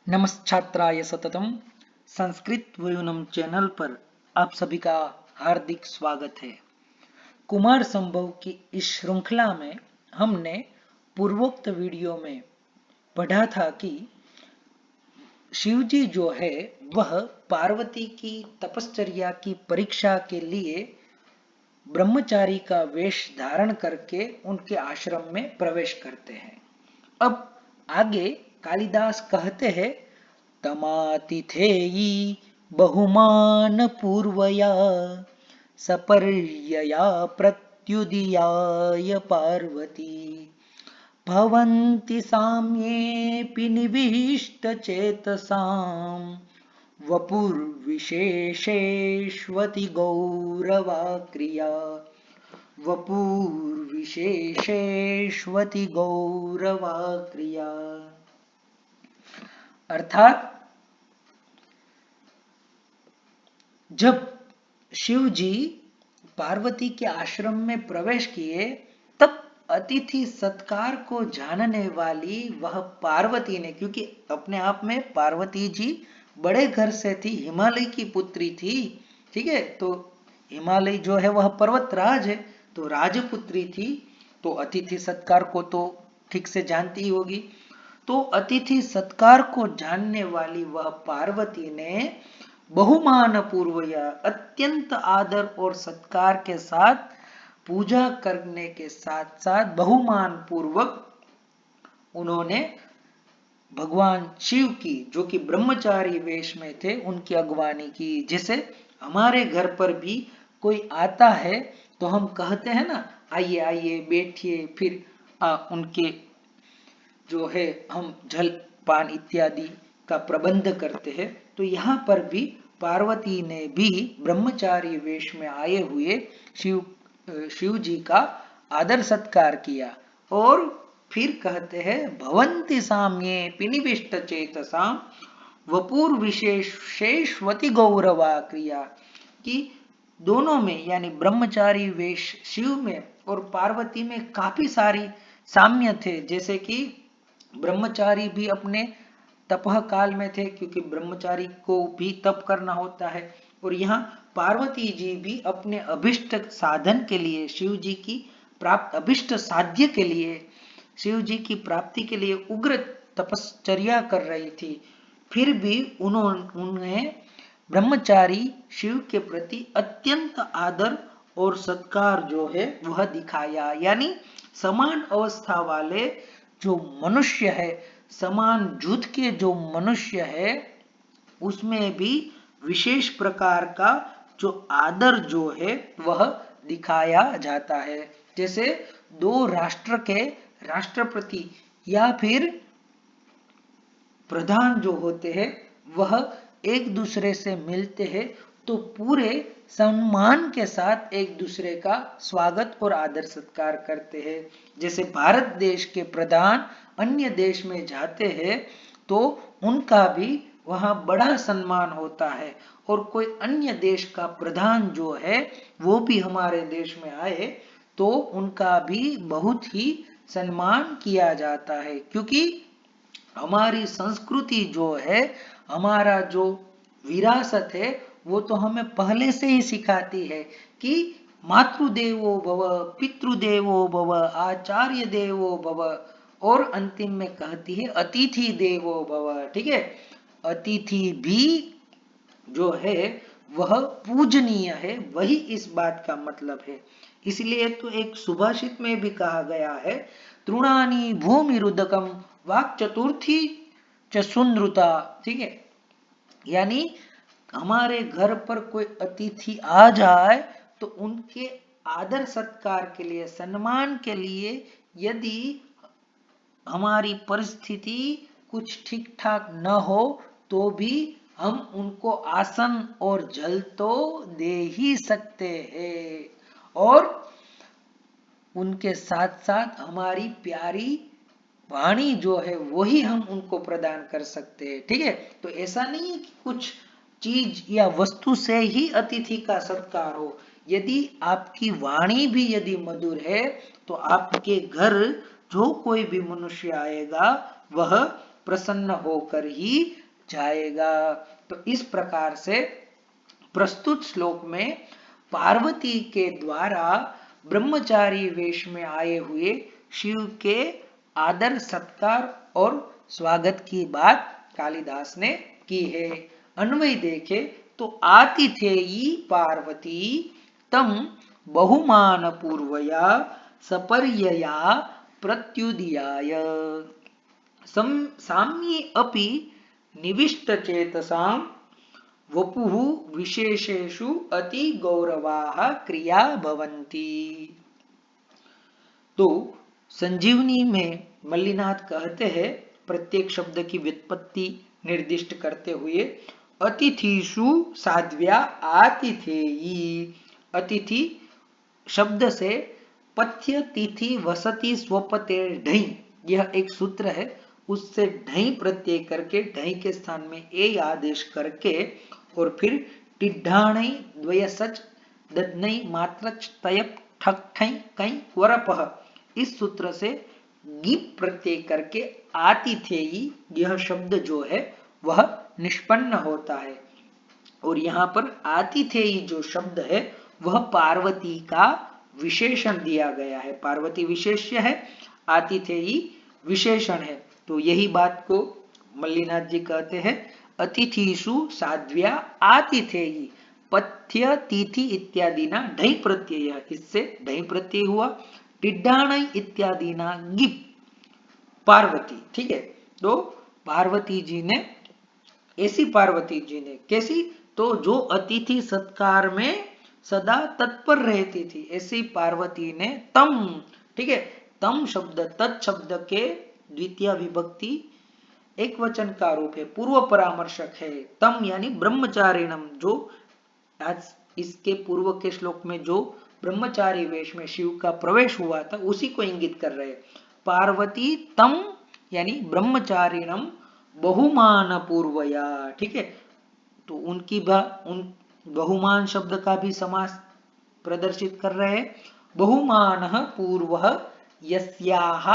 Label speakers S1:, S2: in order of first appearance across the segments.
S1: नमस्छात्राय सततम Sanskrit वयूनम channel पर आप सभी का हार्दिक स्वागत है। कुमार संभव की इस श्रृंखला में हमने पूर्वोक्त वीडियो में पढ़ा था कि शिवजी जो है वह पार्वती की तपश्चर्या की परीक्षा के लिए ब्रह्मचारी का वेश धारण करके उनके आश्रम में प्रवेश करते हैं। अब आगे कालिदास कहते हैं, तमातिथेयी बहुमान पूर्वया सपर्यया प्रत्युदीयाय पार्वती भवन्ति साम्येऽपि निविष्टचेतसां वपुर्विशेषेष्वति गौरवा क्रिया वपुर्विशेषेष्वति गौरवा क्रिया। अर्थात जब शिव जी पार्वती के आश्रम में प्रवेश किए तब अतिथि सत्कार को जानने वाली वह पार्वती ने, क्योंकि अपने आप में पार्वती जी बड़े घर से थी, हिमालय की पुत्री थी, ठीक है। तो हिमालय जो है वह पर्वतराज है, तो राजपुत्री थी, तो अतिथि सत्कार को तो ठीक से जानती ही होगी। तो अतिथि सत्कार को जानने वाली वह पार्वती ने बहुमान पूर्वया अत्यंत आदर और सत्कार के साथ पूजा करने के साथ साथ बहुमान पूर्वक उन्होंने भगवान शिव की, जो कि ब्रह्मचारी वेश में थे, उनकी अगवानी की। जैसे हमारे घर पर भी कोई आता है तो हम कहते हैं ना, आइए आइए बैठिए, फिर उनके जो है हम जल पान इत्यादि का प्रबंध करते हैं। तो यहाँ पर भी पार्वती ने भी ब्रह्मचारी वेश में आए हुए शिव जी का आदर सत्कार किया। और फिर कहते हैं, भवन्ति साम्ये पिनिविष्ट चेतसाम वपुर विशेषेष्वति गौरवा क्रिया, कि दोनों में यानी ब्रह्मचारी वेश शिव में और पार्वती में काफी सारी साम्य थे। जैसे कि ब्रह्मचारी भी अपने तपह काल में थे, क्योंकि ब्रह्मचारी को भी तप करना होता है, और यहाँ पार्वती जी भी अपने अभिष्ट साधन के लिए, शिव जी की प्राप्त अभिष्ट साध्य के लिए, शिव जी की प्राप्ति के लिए उग्र तपश्चर्या कर रही थी। फिर भी उन्होंने ब्रह्मचारी शिव के प्रति अत्यंत आदर और सत्कार जो है वह दिखाया। यानी समान अवस्था वाले जो मनुष्य है, समान जुट के जो मनुष्य है, उसमें भी विशेष प्रकार का जो आदर जो है वह दिखाया जाता है। जैसे दो राष्ट्र के राष्ट्रपति या फिर प्रधान जो होते हैं वह एक दूसरे से मिलते हैं तो पूरे सम्मान के साथ एक दूसरे का स्वागत और आदर सत्कार करते हैं। जैसे भारत देश के प्रधान अन्य देश में जाते हैं तो उनका भी वहां बड़ा सम्मान होता है, और कोई अन्य देश का प्रधान जो है वो भी हमारे देश में आए तो उनका भी बहुत ही सम्मान किया जाता है। क्योंकि हमारी संस्कृति जो है, हमारा जो विरासत है, वो तो हमें पहले से ही सिखाती है कि मातृदेवो भव, पितृदेवो भव, आचार्य देवो भव, और अंतिम में कहती है अतिथि देवो भव। ठीक है, अतिथि भी जो है वह पूजनीय है, वही इस बात का मतलब है। इसलिए तो एक सुभाषित में भी कहा गया है, तृणानी भूमि रुदकम वाक चतुर्थी च सुनृता। ठीक है, यानी हमारे घर पर कोई अतिथि आ जाए तो उनके आदर सत्कार के लिए, सम्मान के लिए, यदि हमारी परिस्थिति कुछ ठीक ठाक न हो तो भी हम उनको आसन और जल तो दे ही सकते हैं, और उनके साथ साथ हमारी प्यारी वाणी जो है वही हम उनको प्रदान कर सकते हैं। ठीक है, तो ऐसा नहीं है कि कुछ चीज या वस्तु से ही अतिथि का सत्कार हो। यदि आपकी वाणी भी यदि मधुर है तो आपके घर जो कोई भी मनुष्य आएगा वह प्रसन्न होकर ही जाएगा। तो इस प्रकार से प्रस्तुत श्लोक में पार्वती के द्वारा ब्रह्मचारी वेश में आए हुए शिव के आदर सत्कार और स्वागत की बात कालिदास ने की है। अन्वय देखे तो आतिथेयी पार्वती तम बहुमान पूर्वया सपर्यया प्रत्युदीयाय साम्ये अपि निविष्ट चेतसां वपुः विशेषेषु अति गौरवाः क्रिया भवन्ति। तो संजीवनी में मल्लिनाथ कहते हैं प्रत्येक शब्द की व्युत्पत्ति निर्दिष्ट करते हुए अतिथिषु साध्व्या आतिथेयी। अतिथि शब्द से पथ्य तिथि वसति स्वपते ढई, यह एक सूत्र है, उससे ढई प्रत्यय करके ढई के स्थान में ए आदेश करके और फिर टिड्ढाणई द्वयसच ददनई मात्रच तयप ठक ठई कई वरपह, इस सूत्र से गिप प्रत्यय करके आतिथेयी यह शब्द जो है वह निष्पन्न होता है। और यहाँ पर आतिथेयी जो शब्द है वह पार्वती का विशेषण दिया गया है। पार्वती विशेष्य है, आतिथेयी विशेषण है। तो यही बात को मल्लिनाथ जी कहते हैं अतिथिषु साध्व्या आतिथेयी पथ्य तिथि इत्यादि ना ढई प्रत्यय, इससे ढई प्रत्यय हुआ। टिड्ढाणई इत्यादि ना गिप पार्वती, ठीक है। तो पार्वती जी ने, ऐसी पार्वती जी ने कैसी, तो जो अतिथि सत्कार में सदा तत्पर रहती थी, ऐसी पार्वती ने तम, ठीक है, तम शब्द तत् शब्द के द्वितीय विभक्ति एक वचन का रूप है, पूर्व परामर्शक है। तम यानी ब्रह्मचारिणम, जो आज इसके पूर्व के श्लोक में जो ब्रह्मचारी वेश में शिव का प्रवेश हुआ था उसी को इंगित कर रहे। पार्वती तम यानी ब्रह्मचारिणम बहुमान पूर्वया, ठीक है। तो उनकी उन बहुमान शब्द का भी समास प्रदर्शित कर रहे हैं। बहुमान पूर्व यस्याह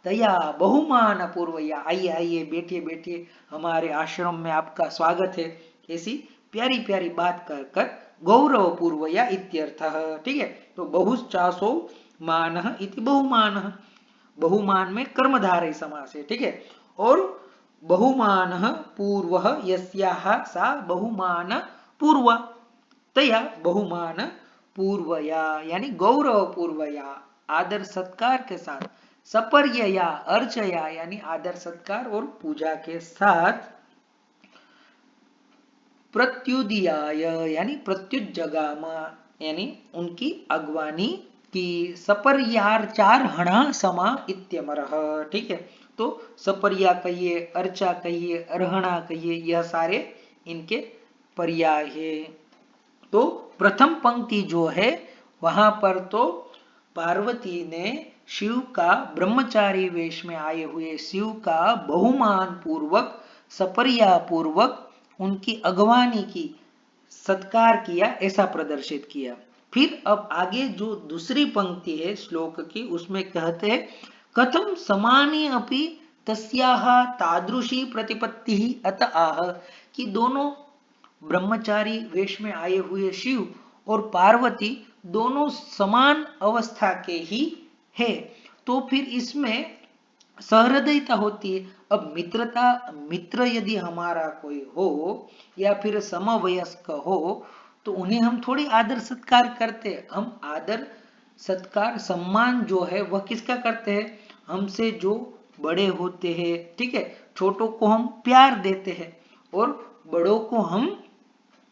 S1: तया बहुमान पूर्वया, आइए आइए बैठिए बैठिए, हमारे आश्रम में आपका स्वागत है, ऐसी प्यारी प्यारी बात कर कर गौरव पूर्वया इत्यर्थः, ठीक है। तो बहुचासो मानः इति बहुमानः, बहुमान में कर्मधारय समास है, ठीक है। और बहुमानः पूर्वः यस्याः सा बहुमान पूर्वा तया बहुमान पूर्वया यानी गौरव पूर्वया आदर सत्कार के साथ, सपर्यया अर्चया यानी आदर सत्कार और पूजा के साथ, प्रत्युदीयाय यानी प्रत्युत जगामा यानी उनकी अगवानी की, सपर्यार्चार हणा समा इत्यमरः, ठीक है। तो सपर्या कहिए, अर्चा कहिए, अर्हणा कहिए, यह सारे इनके पर्याय है। तो प्रथम पंक्ति जो है वहां पर तो पार्वती ने शिव का ब्रह्मचारी वेश में आए हुए शिव का बहुमान पूर्वक सपर्या पूर्वक उनकी अगवानी की, सत्कार किया, ऐसा प्रदर्शित किया। फिर अब आगे जो दूसरी पंक्ति है श्लोक की उसमें कहते हैं कथम समाने अपि तस्याः तादृशी प्रतिपत्ति अत आह, कि दोनों ब्रह्मचारी वेश में आए हुए शिव और पार्वती दोनों समान अवस्था के ही है, तो फिर इसमें सहृदयता होती है। अब मित्रता, मित्र यदि हमारा कोई हो या फिर समवयस्क हो तो उन्हें हम थोड़ी आदर सत्कार करते हैं। हम आदर सत्कार सम्मान जो है वह किसका करते हैं, हमसे जो बड़े होते हैं, ठीक है। छोटों को हम प्यार देते हैं और बड़ों को हम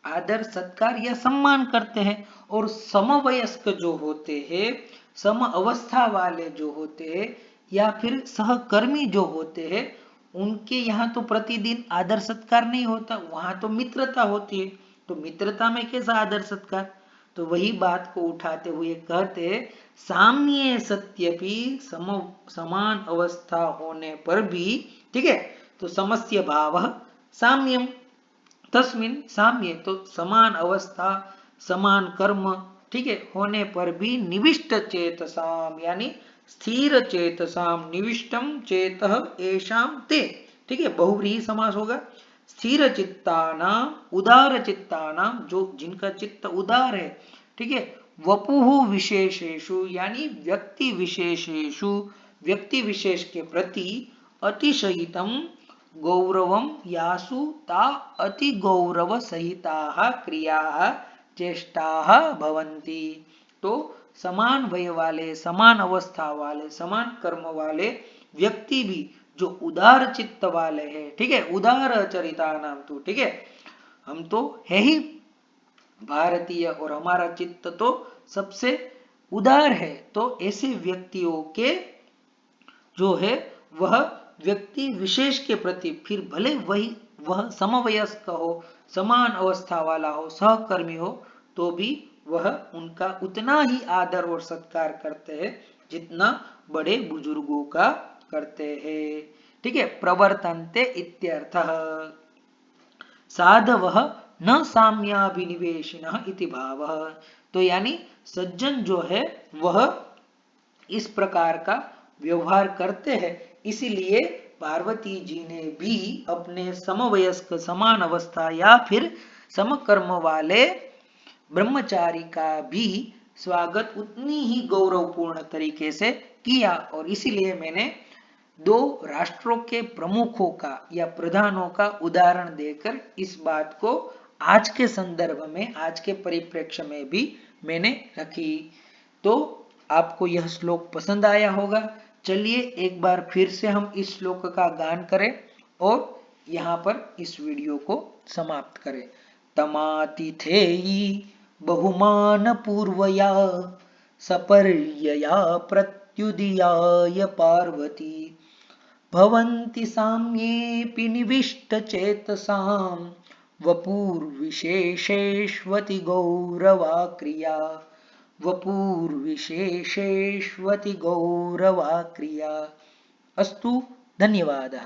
S1: आदर सत्कार या सम्मान करते हैं। और समवयस्क जो होते हैं, सम अवस्था वाले जो होते हैं या फिर सहकर्मी जो होते हैं, उनके यहाँ तो प्रतिदिन आदर सत्कार नहीं होता, वहां तो मित्रता होती है। तो मित्रता में कैसा आदर सत्कार, तो वही बात को उठाते हुए कहते हैं साम्ये सत्यपि समान अवस्था होने पर भी, ठीक है। तो समस्य भाव साम्यम तस्मिन साम्य, तो समान अवस्था समान कर्म, ठीक है, होने पर भी निविष्ट चेतसाम यानी स्थिर चेतसाम, निविष्टम चेतः एषाम ते, ठीक है, बहुव्रीहि समास होगा। स्थिर चित्तानाम, उदार चित्तानाम, जो जिनका चित्त उदार है, ठीक है, वपुहु विशेषेषु यानी व्यक्ति विशेषेषु, व्यक्ति विशेष के प्रति अतिशयितम गौरवम यासु ता अति गौरव सहिताः क्रियाः चेष्टाः भवन्ति। तो समान वय वाले, समान अवस्था वाले, समान कर्म वाले व्यक्ति भी जो उदार चित्त वाले हैं, ठीक है, उदार चरिता नाम, तो ठीक है, हम तो है ही भारतीय और हमारा चित्त तो सबसे उदार है, तो ऐसे व्यक्तियों के जो है वह व्यक्ति विशेष के प्रति, फिर भले वही वह समवयस्क हो, समान अवस्था वाला हो, सहकर्मी हो, तो भी वह उनका उतना ही आदर और सत्कार करते हैं जितना बड़े बुजुर्गों का करते हैं। ठीक है, प्रवर्तन्ते इत्यर्थः। साधवः न साम्याभिनिवेशिनः इति भावः। तो यानी सज्जन जो है वह इस प्रकार का व्यवहार करते हैं, इसीलिए पार्वती जी ने भी अपने समवयस्क, समान अवस्था या फिर समकर्म वाले ब्रह्मचारी का भी स्वागत उतनी ही गौरवपूर्ण तरीके से किया। और इसीलिए मैंने दो राष्ट्रों के प्रमुखों का या प्रधानों का उदाहरण देकर इस बात को आज के संदर्भ में, आज के परिप्रेक्ष्य में भी मैंने रखी। तो आपको यह श्लोक पसंद आया होगा। चलिए एक बार फिर से हम इस श्लोक का गान करें और यहाँ पर इस वीडियो को समाप्त करें। तमातिथेयी बहुमान पूर्वया सपर्यया प्रत्युदीयाय पार्वती भवन्ति साम्येऽपि निविष्टचेतसां वपुर्विशेषेष्वति गौरवा क्रिया, वपुर्विशेषेष्वति गौरवा क्रिया। अस्तु, धन्यवादः।